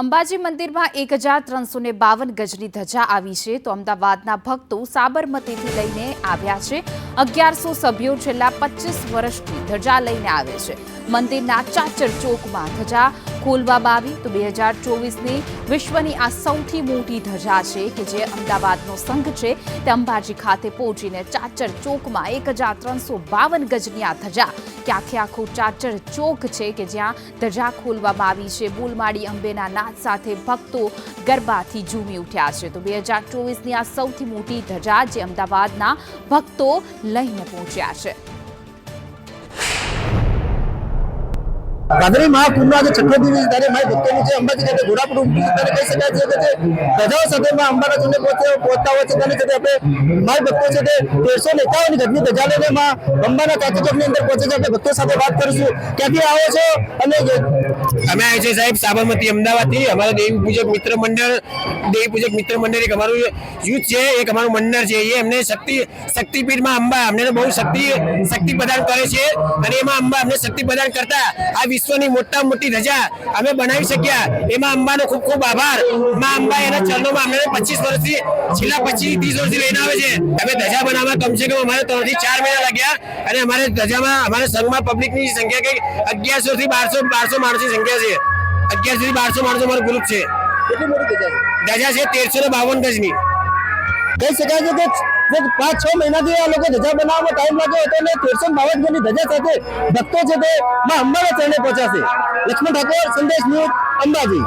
અંબાજી મંદિરમાં 1352 ગજની ધજા આવી છે તો અમદાવાદના ભક્તો સાબરમતીથી લઈને આવ્યા છે। 1100 સભ્યો છેલ્લા 25 વર્ષથી ધજા લઈને આવે છે। મંદિરના ચાચર ચોકમાં ધજા ખોલવામાં આવી તો 2024ની વિશ્વની આ સૌથી મોટી ધજા છે કે જે અમદાવાદનો સંઘ છે તે અંબાજી ખાતે પહોંચીને ચાચર ચોકમાં 1352 ગજની આ ધજા કે આખો ચાચર ચોક છે કે જ્યાં ધજા ખોલવામાં આવી છે। બોલમાળી અંબેના નાદ સાથે ભક્તો ગરબાથી ઝૂમી ઉઠ્યા છે તો 2024ની આ સૌથી મોટી ધજા જે અમદાવાદના ભક્તો લઈને પહોંચ્યા છે। ભાદરવી મહાકુંભનો આજે છઠ્ઠો દિવસ ત્યારે માય ભક્તોનું છે અંબાજી ખાતે ઘોડાપુર ત્યારે કહી શકાય છે કે ધજાઓ સાથે અંબાના ચંદ્ર પહોંચતા હોય છે તેની સાથે આપણે માય ભક્તો છે તે 1352 ગજની ધજા લઈને માં અંબાના ચાચર ચોકની અંદર પહોંચે છે। આપણે ભક્તો સાથે વાત કરીશું ક્યાંથી આવો છો અને અમે આવ્યા છે સાહેબ સાબરમતી અમદાવાદથી। અમારા દેવી પૂજક મિત્ર મંડળ એક અમારું યુથ છે, એક અમારું મંડળ છે। એ અમને શક્તિપીઠમાં અંબા અમને બહુ શક્તિ પ્રદાન કરે છે અને એમાં અંબા અમને શક્તિ પ્રદાન કરતા આ વિશ્વની મોટી ધજા અમે બનાવી શક્યા એમાં અંબાનો ખૂબ ખૂબ આભાર। માં અંબા એના ચરણોમાં અમને 25 વર્ષથી છેલ્લા 25-30 વર્ષથી લઈને આવે છે। અમે ધજા બનાવવા કમસે કમ અમારે 3 થી 4 મહિના લાગ્યા અને અમારે ધજામાં અમારા સંઘમાં પબ્લિકની સંખ્યા કઈ 1100 થી 1200 માણસોની સંખ્યા છે। 1100 થી 1200 માણસો અમારું ગ્રુપ છે। કેટલી મોટી ધજા છે 1352 ગજની। કહી શકાય છે કે 5-6 મહિનાથી આ લોકો ધજા બનાવવામાં ટાઈમ લાગ્યો હતો અને 1352 ગજની ધજા સાથે ભક્તો છે તે માં અંબાના ચરણે પહોંચ્યા છે। લક્ષ્મણ ઠાકોર, સંદેશ ન્યૂઝ, અંબાજી।